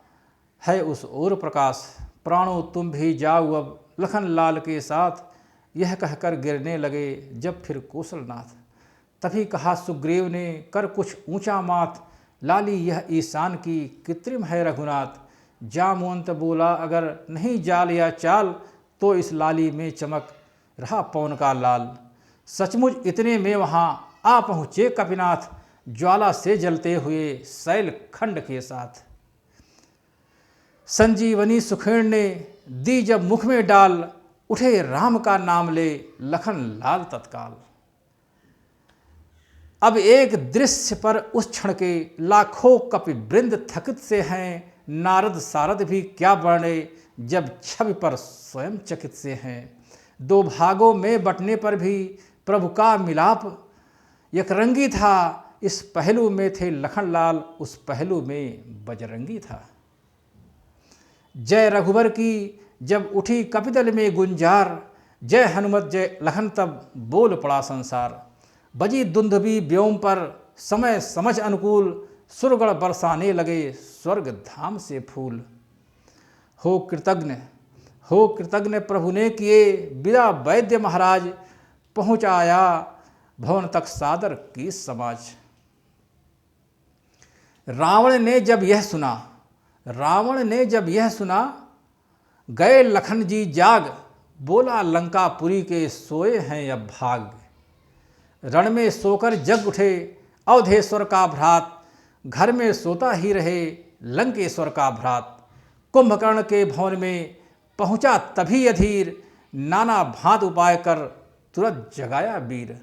है उस ओर प्रकाश। प्राणों तुम भी जाओ अब लखन लाल के साथ, यह कहकर गिरने लगे जब फिर कौशलनाथ। तभी कहा सुग्रीव ने कर कुछ ऊंचा माथ, लाली यह ईशान की कृत्रिम है रघुनाथ। जामवंत बोला अगर नहीं जाल या चाल, तो इस लाली में चमक रहा पवन का लाल। सचमुच इतने में वहाँ आ पहुँचे कपिनाथ, ज्वाला से जलते हुए शैल खंड के साथ। संजीवनी सुखेण ने दी जब मुख में डाल, उठे राम का नाम ले लखन लाल तत्काल। अब एक दृश्य पर उस क्षण के लाखों कपि वृंद थकित से हैं, नारद सारद भी क्या वर्णे जब छवि पर स्वयं चकित से हैं। दो भागों में बंटने पर भी प्रभु का मिलाप यकरंगी था, इस पहलू में थे लखनलाल उस पहलू में बजरंगी था। जय रघुवर की जब उठी कपिदल में गुंजार, जय हनुमत जय लखन तब बोल पड़ा संसार। बजी दुंदुभी व्योम पर समय समझ अनुकूल, सुरगण बरसाने लगे स्वर्ग धाम से फूल। हो कृतज्ञ प्रभु ने किए विदा वैद्य महाराज, पहुँचाया भवन तक सादर की समाज। रावण ने जब यह सुना, गए लखन जी जाग, बोला लंकापुरी के सोए हैं अब भाग। रण में सोकर जग उठे अवधेश्वर का भ्रात, घर में सोता ही रहे लंकेश्वर का भ्रात। कुंभकर्ण के भवन में पहुंचा तभी अधीर, नाना भांत उपाय कर तुरंत जगाया वीर।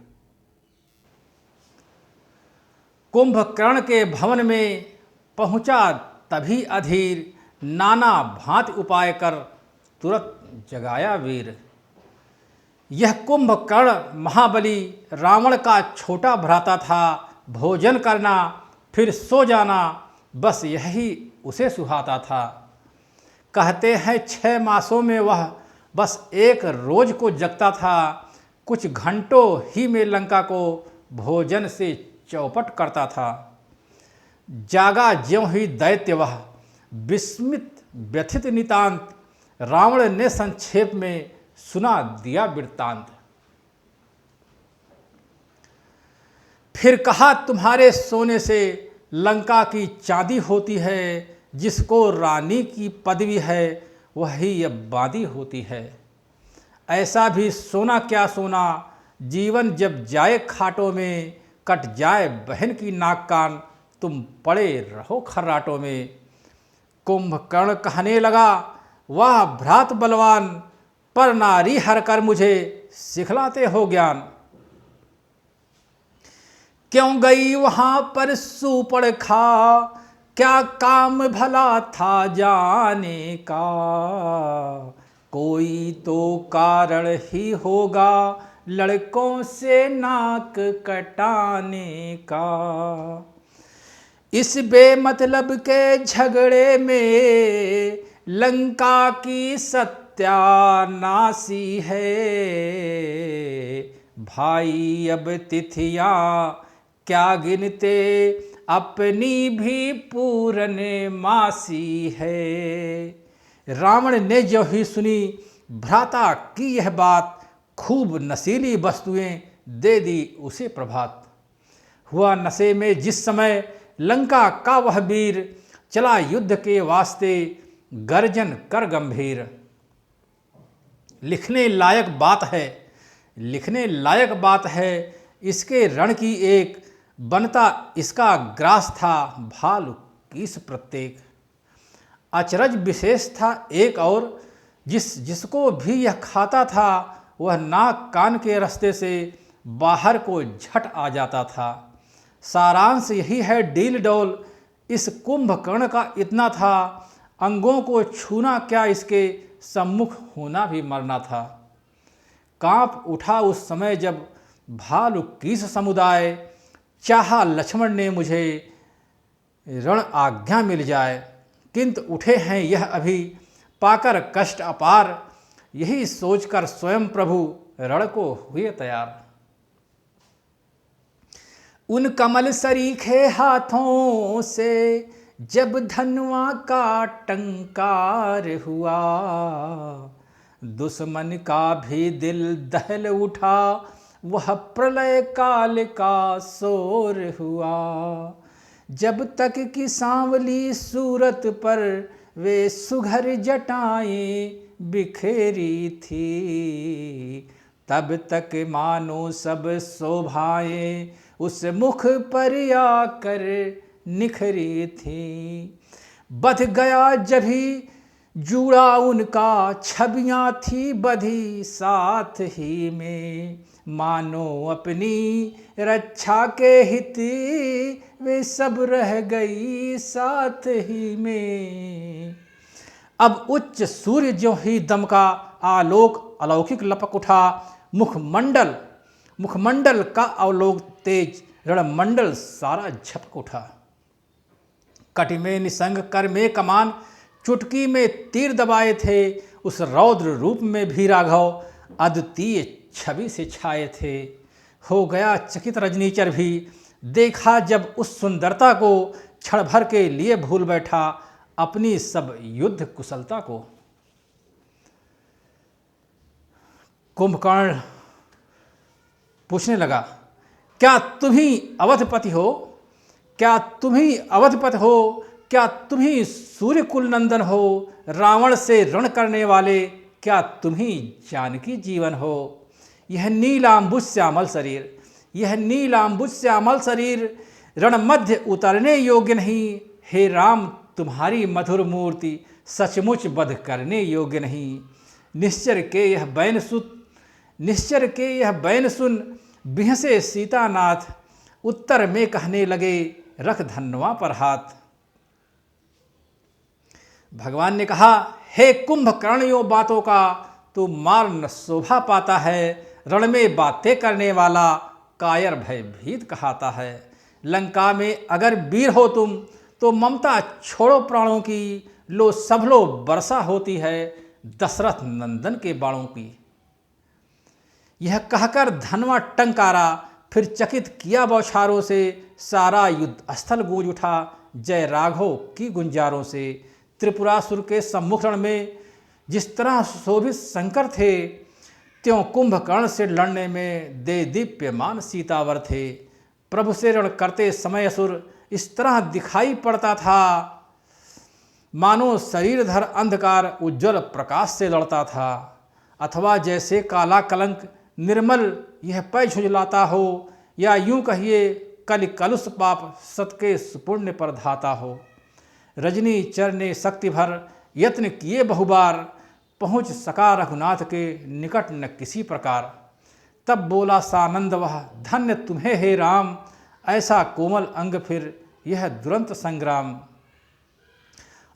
कुंभकर्ण के भवन में पहुंचा तभी अधीर, नाना भांत उपाय कर तुरंत जगाया वीर। यह कुंभकर्ण महाबली रावण का छोटा भ्राता था, भोजन करना फिर सो जाना बस यही उसे सुहाता था। कहते हैं 6 मासों में वह बस एक रोज को जगता था, कुछ घंटों ही में लंका को भोजन से चौपट करता था। जागा ज्यों ही दैत्य वह विस्मित व्यथित नितांत, रावण ने संक्षेप में सुना दिया वृत्तांत। फिर कहा तुम्हारे सोने से लंका की चांदी होती है, जिसको रानी की पदवी है वही ये बांदी होती है। ऐसा भी सोना क्या सोना, जीवन जब जाए खाटों में, कट जाए बहन की नाक कान, तुम पड़े रहो खर्राटों में। कुंभकर्ण कहने लगा वाह भ्रात बलवान, पर नारी हर कर मुझे सिखलाते हो ज्ञान। क्यों गई वहां पर सूर्पणखा, क्या काम भला था जाने का। कोई तो कारण ही होगा लड़कों से नाक कटाने का। इस बेमतलब के झगड़े में लंका की सत्यानाशी है। भाई अब तिथियां क्या गिनते, अपनी भी पूरन मासी है। रावण ने जो ही सुनी भ्राता की यह बात, खूब नशीली वस्तुएं दे दी उसे प्रभात। हुआ नशे में जिस समय लंका का वह वीर, चला युद्ध के वास्ते गर्जन कर गंभीर। लिखने लायक बात है इसके रण की एक, बनता इसका ग्रास था भालु कीस प्रत्येक। अचरज विशेष था एक और, जिसको भी यह खाता था, वह नाक कान के रास्ते से बाहर को झट आ जाता था। सारांश यही है डील डौल इस कुंभकर्ण का इतना था, अंगों को छूना क्या इसके सम्मुख होना भी मरना था। कांप उठा उस समय जब भालु कीस समुदाय, चाहा लक्ष्मण ने मुझे रण आज्ञा मिल जाए। किंतु उठे हैं यह अभी, पाकर कष्ट अपार। यही सोचकर स्वयं प्रभु रण को हुए तैयार। उन कमल सरीखे हाथों से जब धनवा का टंकार हुआ, दुश्मन का भी दिल दहल उठा, वह प्रलय काल का शोर हुआ। जब तक कि सांवली सूरत पर वे सुघर जटाएं बिखेरी थी, तब तक मानो सब शोभाएं उस मुख पर आकर निखरी थी। बध गया जभी जूड़ा उनका, छवियां थी बधी साथ ही में, मानो अपनी रक्षा के हित वे सब रह गई साथ ही में। अब उच्च सूर्य ज्यों ही दमका, आलोक अलौकिक लपक उठा, मुखमंडल का अवलोक तेज, रणमंडल सारा झपक उठा। कटि में निसंग, कर में कमान, चुटकी में तीर दबाए थे, उस रौद्र रूप में भी राघव अद्वितीय छवि से छाए थे। हो गया चकित रजनीचर भी, देखा जब उस सुंदरता को, क्षण भर के लिए भूल बैठा अपनी सब युद्ध कुशलता को। कुंभकर्ण पूछने लगा, क्या तुम ही अवधपति हो? क्या तुम ही अवधपति हो? क्या तुम ही सूर्यकुल नंदन हो? रावण से रण करने वाले क्या तुम ही जानकी जीवन हो? यह नीलांबुज श्यामल शरीर, यह नीलांबुज श्यामल शरीर रण मध्य उतरने योग्य नहीं। हे राम तुम्हारी मधुर मूर्ति सचमुच वध करने योग्य नहीं। निश्चर के यह बैन सुन, बिहसे सीतानाथ, उत्तर में कहने लगे रख धनवा पर हाथ। भगवान ने कहा, हे कुंभकर्ण यो बातों का तू मार न शोभा पाता है। रण में बातें करने वाला कायर भयभीत कहाता है। लंका में अगर वीर हो तुम तो ममता छोड़ो प्राणों की, लो सब लो वर्षा होती है दशरथ नंदन के बाणों की। यह कहकर धनवा टंकारा, फिर चकित किया बौछारों से, सारा युद्ध स्थल गूंज उठा जय राघव की गुंजारों से। त्रिपुरासुर के सम्मुख रण में जिस तरह शोभित शंकर थे, त्यों कुंभकर्ण से लड़ने में दे दीप्यमान सीतावर थे। प्रभु से रण करते समय असुर इस तरह दिखाई पड़ता था, मानो शरीरधर अंधकार उज्ज्वल प्रकाश से लड़ता था, अथवा जैसे काला कलंक निर्मल यह पै झुझलाता हो, या यूं कहिए कलि कलुष पाप सत के सुपुण्य पर धाता हो। रजनी चर ने शक्ति भर यत्न किए बहुबार, पहुँच सका रघुनाथ के निकट न किसी प्रकार। तब बोला सानंद वह, धन्य तुम्हें हे राम, ऐसा कोमल अंग फिर यह दुरंत संग्राम।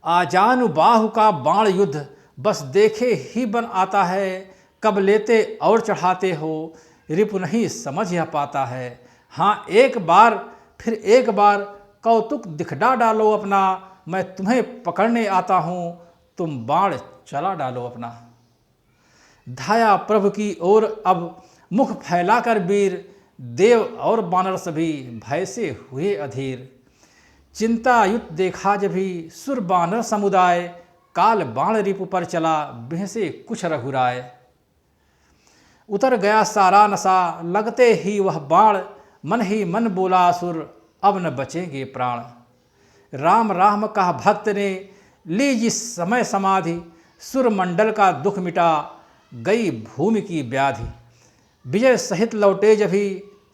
आजानु बाहु का बाण युद्ध बस देखे ही बन आता है, कब लेते और चढ़ाते हो रिपु नहीं समझ यह पाता है। हाँ एक बार फिर एक बार कौतुक दिखला डालो अपना, मैं तुम्हें पकड़ने आता हूँ तुम बाण चला डालो अपना। धाया प्रभु की ओर अब मुख फैलाकर वीर, देव और बानर सभी भय से हुए अधीर। चिंतायुत देखा जभी सुर बानर समुदाय, काल बाण रिपु पर चला बिहसे कुछ रघुराय। उतर गया सारा नशा लगते ही वह बाण, मन ही मन बोला असुर अब न बचेंगे प्राण। राम राम कहा भक्त ने ली जिस समय समाधि, सुरमंडल का दुख मिटा गई भूमि की व्याधि। विजय सहित लौटे जभी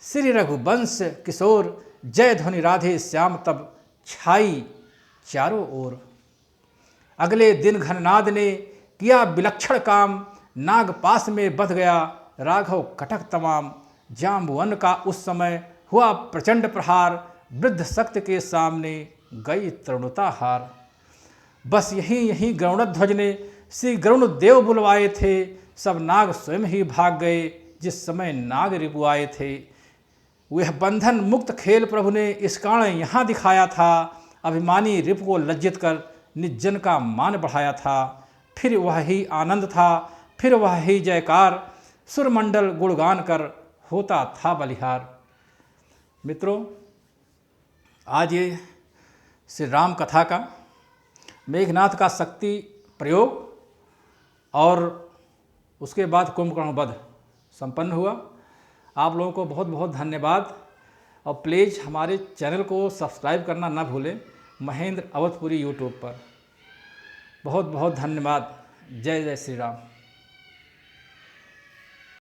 श्री रघुवंश किशोर, जय ध्वनि राधे श्याम तब छाई चारों ओर। अगले दिन घननाद ने किया विलक्षण काम, नागपास में बध गया राघव कटक तमाम। जाम्बुवन का उस समय हुआ प्रचंड प्रहार, वृद्ध शक्त के सामने गई तरुणता हार। बस यहीं गरुड़ध्वज ने श्री गरुण देव बुलवाए थे, सब नाग स्वयं ही भाग गए जिस समय नाग रिपु आए थे। वह बंधन मुक्त खेल प्रभु ने इस कारण यहाँ दिखाया था, अभिमानी रिपु को लज्जित कर निर्जन का मान बढ़ाया था। फिर वही आनंद था, फिर वही जयकार, सुरमंडल गुणगान कर होता था बलिहार। मित्रों, आज ये श्री राम कथा का मेघनाथ का शक्ति प्रयोग और उसके बाद कुंभकर्ण वध संपन्न हुआ। आप लोगों को बहुत बहुत धन्यवाद और प्लीज़ हमारे चैनल को सब्सक्राइब करना ना भूलें, महेंद्र अवधपुरी यूट्यूब पर। बहुत बहुत धन्यवाद। जय जय श्री राम।